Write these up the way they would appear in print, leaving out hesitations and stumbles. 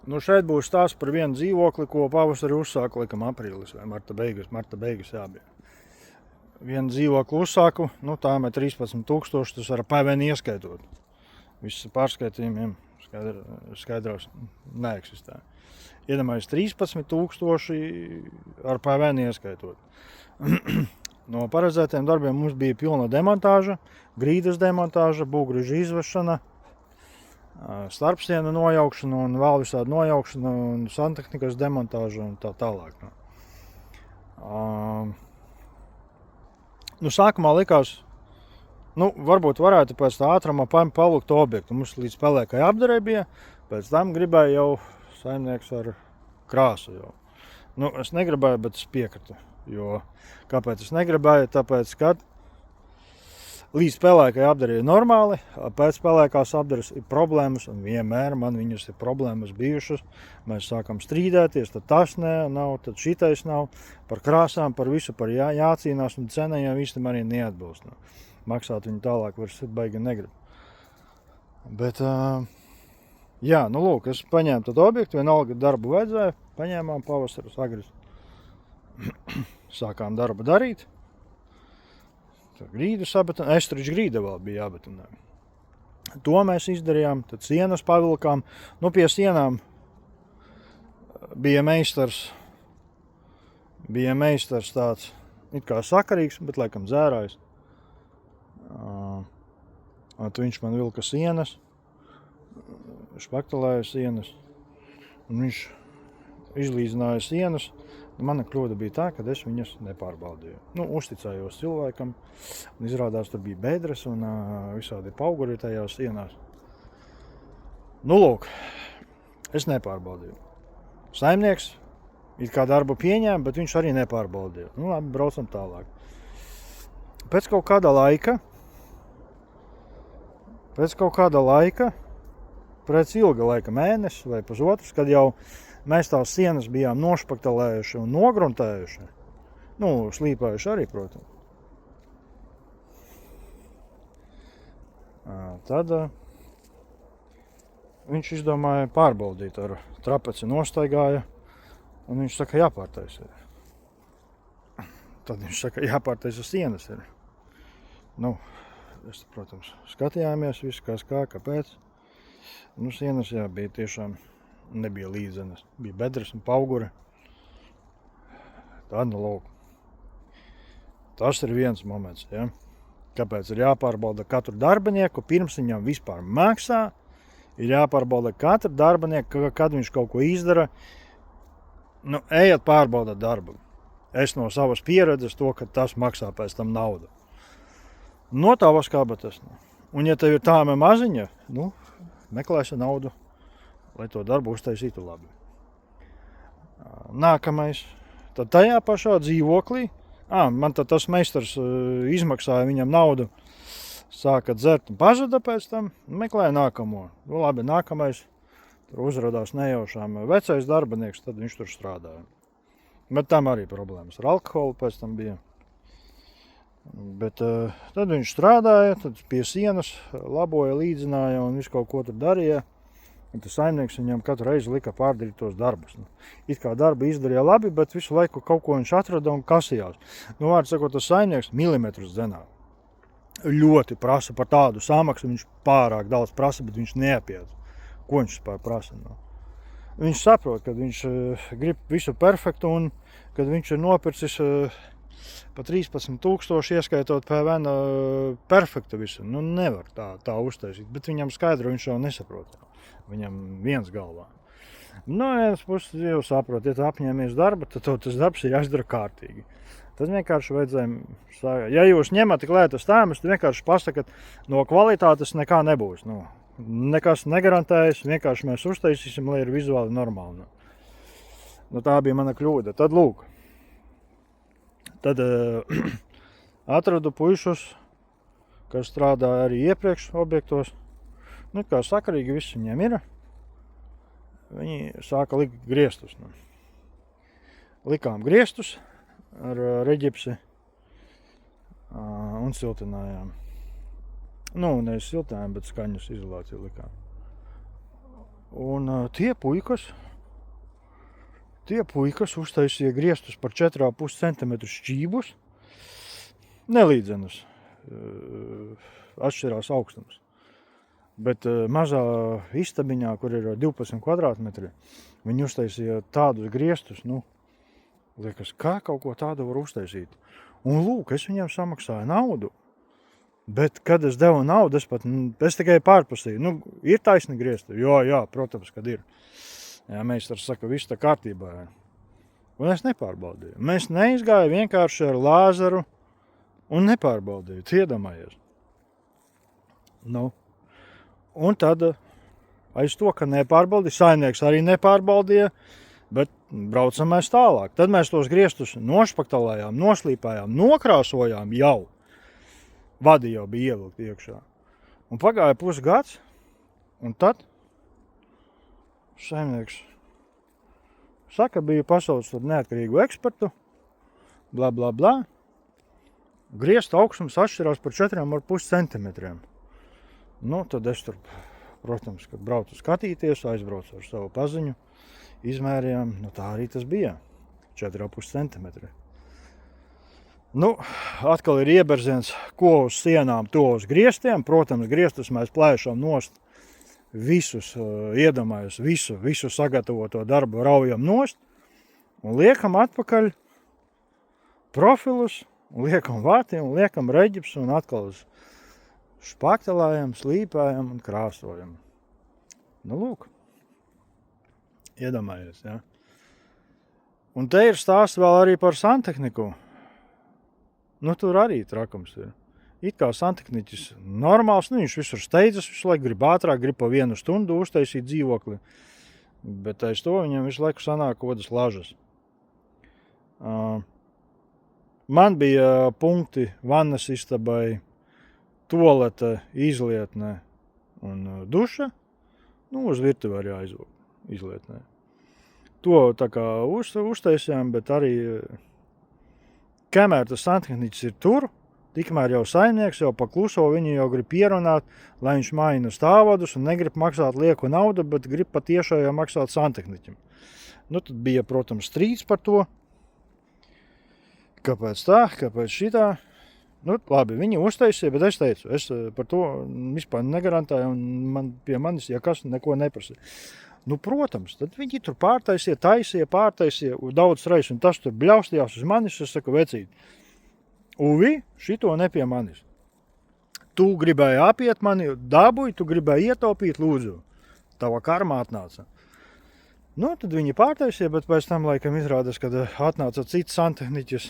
Nu, šeit būs stāsts par vienu dzīvokli, ko pavasarī uzsāka laikam aprīlis vai marta beigas jābija. Vienu dzīvokli uzsāku, nu tā ir 13,000, tas ar PVN ieskaitot. Viss pārskaitījumiem skaidrās neeksistē. Iedomājies 13,000 ar PVN ieskaitot. No paredzētiem darbiem mums bija pilna demontāža, grīdas demontāža, būgrižu izvešana, starpsienu nojaukšana un vēl visādi nojaukšana un santehnikas demontāža un tā tālāk. Sākumā likās, varbūt varētu pēc tā ātrumā palūgt objektu. Mums līdz pelēkai apdarei bija, pēc tam gribēja jau saimnieks ar krāsu jau. Es negribēju, bet es piekratu. Jo kāpēc es negribēju? Tāpēc, ka līdz pelēkai apdarei ir normāli, pēc pelēkās apdares ir problēmas, un vienmēr man viņas ir problēmas bijušas. Mēs sākam strīdēties, tad tas nav, tad šitais nav. Par krāsām, par visu, par jācīnās, un cenējiem visam arī neatbilst. Maksāt viņu tālāk vairs baigi negrib. Bet, lūk, es paņēmu tad objektu, vienalga darbu vajadzēja, paņēmām pavasaras agris. Sākām darbu darīt. Grīdu sabetonē, estriģu grīda vēl bija jābetonē. To mēs izdarījām, tad sienas pavilkām. Pie sienām bija meistars tāds, it kā sakarīgs, bet laikam dzērājs. Viņš man vilka sienas, špaktelēja sienas, un viņš izlīdzināja sienas. Mana kļūda bija tā, ka es viņas nepārbaudīju. Uzticējos cilvēkam, un izrādās tur bija bedres un visādi pauguri tajās sienās. Lūk, es nepārbaudīju. Saimnieks it kā darbu pieņēma, bet viņš arī nepārbaudīja. Labi, braucam tālāk. Pēc kaut kāda laika, pēc ilga laika, mēnesis vai pusotrs, kad jau mēs tās sienas bijām nošpaktelējuši un nogruntējuši. Slīpējuši arī, protams. Tad viņš izdomāja pārbaudīt, ar trapeci nostaigāja, un viņš saka, jāpārtaisa. Tad viņš saka, jāpārtaisa sienas ir. Es, protams, skatījāmies visu, kāpēc. Sienas bija tiešām nebija līdzenas. Bija bedres un pauguri. Tad, lūk. Tas ir viens moments, ja? Kāpēc ir jāpārbauda katru darbinieku, pirms viņam vispār maksā. Ir jāpārbauda katru darbinieku, kad viņš kaut ko izdara. Ejiet pārbaudat darbu. Es no savas pieredzes to, ka tas maksā pēc tam naudu. No tavas kabatas. Un ja tev ir tāma maziņa, meklēsi naudu, lai to darbu uztaisītu labi. Nākamais. Tad tajā pašā dzīvoklī, man tad tas meistars izmaksāja viņam naudu, sāka dzert un pazuda pēc tam, meklēja nākamo. Labi, nākamais, tur uzradās nejaušām vecais darbinieks, tad viņš tur strādāja. Bet tam arī problēmas ar alkoholu pēc tam bija. Bet tad viņš strādāja, tad pie sienas laboja, līdzināja un visu kaut ko tur darīja. Un tas saimnieks viņam katru reizi lika pārdarīt tos darbus. It kā darbu izdarīja labi, bet visu laiku kaut ko viņš atrada un kasījās. Vārds sakot, tas saimnieks milimetrus dzenā. Ļoti prasa par tādu samaksu, viņš pārāk daudz prasa, bet viņš neapiet. Ko viņš prasa? Viņš saprot, kad viņš grib visu perfektu un kad viņš ir nopircis pa 13,000 ieskaitot PVN perfektu visu. Nevar tā uztaisīt, bet viņam skaidro viņš jau nesaprot. Viņam viens galvā. Viens puses jau saprot, ja tu apņēmies darbu, tad tas darbs ir jāizdara kārtīgi. Tad vienkārši vajadzēja, ja jūs ņemat tik lētas tēmas, tad vienkārši pasakat, no kvalitātes nekā nebūs. Nekas negarantējas, vienkārši mēs uztaisīsim, lai ir vizuāli normāli. Tā bija mana kļūda. Tad lūk. Tad atradu puišus, kas strādāja arī iepriekš objektos. Kā sakarīgi viss viņiem ir. Viņi sāka likt griestus. Likām griestus ar reģipsi un siltinājām. Nevis siltinājām, bet skaņas izolāciju likām. Un tie puikas uztaisīja griestus par 4,5 cm šķībus. Nelīdzenus. Atšķirās augstums. Bet mazā istabiņā, kur ir 12 kvadrātmetri, viņi uztaisīja tādus griestus, liekas, kā kaut ko tādu var uztaisīt. Un lūk, es viņam samaksāju naudu. Bet, kad es devu naudu, es tikai pārprasīju. Ir taisni griezti? Jā, protams, kad ir. Jā, meistars saka, viss tā kārtībā. Un es nepārbaudīju. Mēs neizgāju vienkārši ar lāzeru un nepārbaudīju. Iedomājies. Un tad aiz to, ka nepārbaudīja, saimnieks arī nepārbaudīja, bet braucam mēs tālāk. Tad mēs tos griestus nošpaktalējām, noslīpējām, nokrāsojām jau. Vadi jau bija ievilkt iekšā. Un pagāja pusgads, un tad saimnieks saka, bija pasaucis neatkarīgu ekspertu, bla, bla, bla. Griestu augstums atšķirās par 4,5 centimetriem. Tad es tur, protams, kad braucu skatīties, aizbraucu ar savu paziņu, izmērījām, tā arī tas bija, 4,5 centimetri. Atkal ir ieberziens, ko uz sienām, to uz griestiem. Protams, griestus mēs plēšam nost visus, iedomājos, visu sagatavoto darbu raujam nost un liekam atpakaļ profilus, un liekam vati, un liekam reģips, un atkal špaktelējam, slīpējam un krāsojam. Lūk, iedomājies, ja. Un te ir stāsts vēl arī par santehniku. Tur arī trakums ir. It kā santehniķis normāls, viņš visur steidzas, visu laiku grib ātrāk, grib pa 1 stundu uztaisīt dzīvokli. Bet aiz to viņam visu laiku sanāk kodas lažas. Man bija punkti vannas istabai, tualete, izlietne un duša. Uz virtuvi arī izlietnē. To tā kā uztaisījām, bet arī kamēr tas santehniķis ir tur, tikmēr jau saimnieks jau pa kluso viņu jau grib pierunāt, lai viņš maina stāvvadus un negrib maksāt lieku naudu, bet grib patiešām maksāt santehniķim. Tad bija, protams, strīds par to. Kāpēc tā, kāpēc šitā? Labi, viņi uztaisīja, bet es teicu, es par to vispār negarantēju un pie manis, ja kas, neko neprasīja. Protams, tad viņi tur pārtaisīja daudz reizes, un tas tur bļaustījās uz manis, es saku, vecīt, uvi, šito ne pie manis. Tu gribēji apiet mani, dabūji, tu gribēji ietaupīt, lūdzu, tava karma atnāca. Tad viņi pārtaisīja, bet pēc tam laikam izrādās, kad atnāca cits santehniķis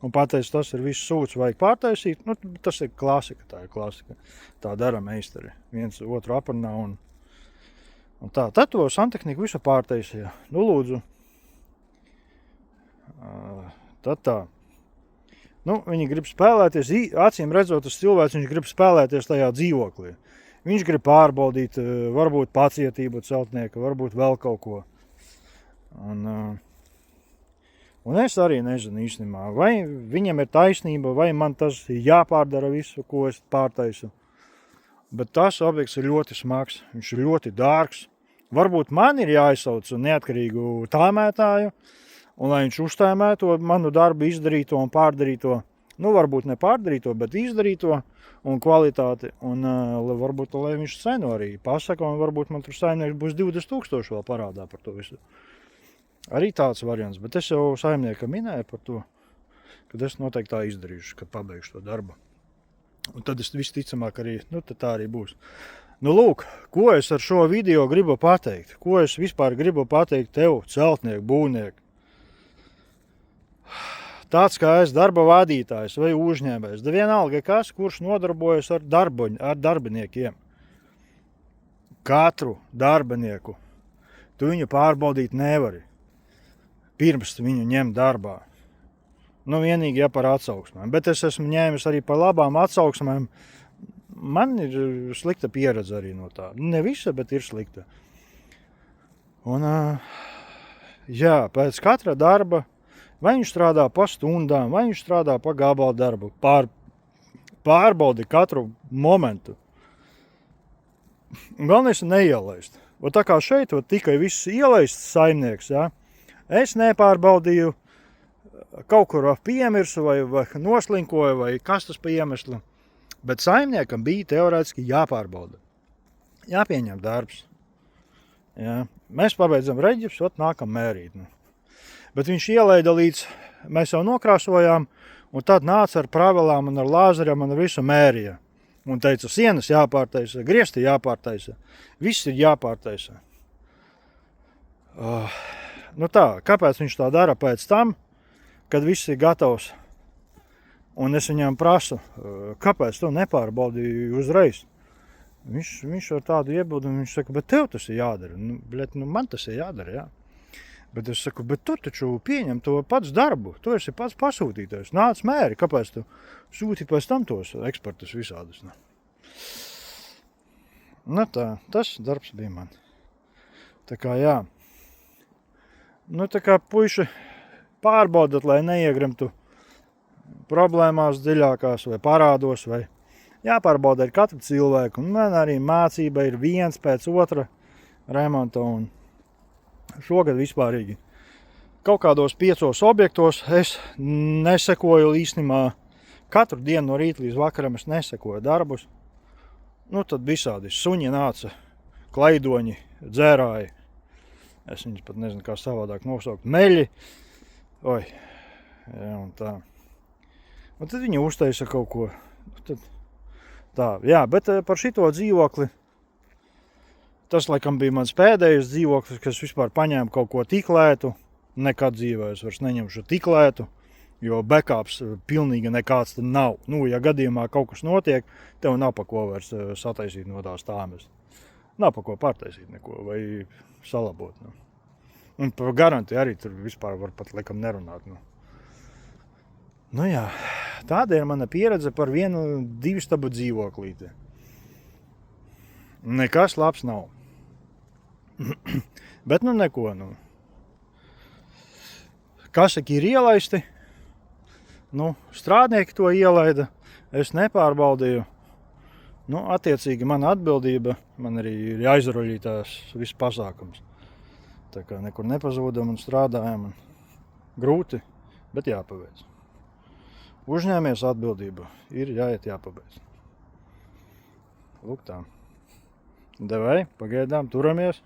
un pateica, tas ir viss sūds, vajag pārtaisīt. Tas ir klasika, tā ir klasika. Tā dara meistari, viens otru aprunā un tā. Tad to santehniku visu pārtaisīja. Lūdzu. Tad tā. Viņi grib spēlēties, acīm redzot, tas cilvēks, viņš grib spēlēties tajā dzīvoklī. Viņš grib pārbaudīt, varbūt pacietību celtnieka, varbūt vēl kaut ko. Un es arī nezinu īstenībā, vai viņam ir taisnība, vai man tas jāpārdara visu, ko es pārtaisu. Bet tas objekts ir ļoti smags, viņš ir ļoti dārgs. Varbūt man ir jāizsauc neatkarīgu tāmētāju, un lai viņš uztēmēto manu darbu izdarīto un pārdarīto, varbūt ne pārdarīto, bet izdarīto un kvalitāti, un varbūt, lai viņš cenu arī pasaka, un varbūt man tur saimnieks būs 20,000 vēl parādā par to visu. Arī tāds variants, bet es jau saimniekam minēju par to, kad es noteikti tā izdarīšu, kad pabeigšu to darbu. Un tad es visticamāk arī, tā arī būs. Lūk, ko es ar šo video gribu pateikt? Ko es vispār gribu pateikt tev, celtnieku, būvnieku? Tāds kā es darba vadītājs vai uzņēmējs, vienalga kas, kurš nodarbojas ar darbiniekiem. Katru darbinieku tu viņu pārbaudīt nevari, pirms viņu ņem darbā. Vienīgi par atsauksmēm, bet es esmu ņēmis arī par labām atsauksmēm. Man ir slikta pieredze arī no tā. Ne visa, bet ir slikta. Un, pēc katra darba, vai viņš strādā pa stundām, vai viņš strādā pa gabalu darbu, pārbaudi katru momentu. Galvenais ir neielaist. Un tā kā šeit tikai viss ielaists saimnieks, ja, es nepārbaudīju, kaut kur piemirsu vai noslinkoju, vai kas tas pa iemeslu. Bet saimniekam bija teorētiski jāpārbauda. Jāpieņem darbs. Ja. Mēs pabeidzam reģips, nākam mērīt. Nu. Bet viņš ielaida līdz, mēs jau nokrāsojām, un tad nāca ar pravelām un ar lāzeriem un ar visu mērija. Un teica, sienas jāpārtaisa, griesti jāpārtaisa, viss ir jāpārtaisa. Nu tā, kāpēc viņš tā dara pēc tam, kad viss ir gatavs? Un es viņam prasu, kāpēc tu nepārbaudīji uzreiz? Viņš ar tādu iebildu, viņš saka, bet tev tas ir jādara. Nu, man tas ir jādara, jā. Bet es saku, bet tu taču pieņem to pats darbu, tu esi pats pasūtītājs, nāc mēri, kāpēc tu sūti pēc tam tos ekspertus visādus. Nu tā, tas darbs bija man. Tā kā jā. Nu tā kā puiši pārbaudat, lai neiegrimtu problēmās dziļākās vai parādos, vai jāpārbauda ar katru cilvēku. Un man arī mācība ir viens pēc otra remonta un šogad vispārīgi. Kaut kādos 5 objektos es nesekoju īstenībā katru dienu no rīta līdz vakaram es nesekoju darbus. Nu tad visādi suņi nāca, klaidoņi, dzērāji. Es viņus pat nezinu kā savādāk nosaukt. Meļi. Oi. Jā, un tā. Un tad viņi uztaisa kaut ko. Tad, tā, jā, bet par šito dzīvokli. Tas, laikam, bija mans pēdējais dzīvoklis, kas vispār paņēma kaut ko tik lētu. Nekad dzīvē es vairs neņemšu tik lētu, jo backups pilnīgi nekāds tad nav. Nu, ja gadījumā kaut kas notiek, tev nav pa ko vairs sataisīt no tās tāmes. Nav pa ko pārtaisīt neko vai salabot. Nu. Un par garantiju arī tur vispār var pat laikam nerunāt. Nu jā, tāda ir mana pieredze par vienu 2 stabu dzīvoklīti. Nekas labs nav. Bet nu neko. Nu. Kasaki ir ielaisti. Nu, strādnieki to ielaida. Es nepārbaudīju. Nu, attiecīgi mana atbildība. Man arī ir jāizroļītās viss pasākums. Tā kā nekur nepazūdam un strādājam. Grūti, bet jāpaveic. Uzņēmies atbildību. Ir jāiet jāpabeidz. Lūk tā. Devai, pagaidām, turamies.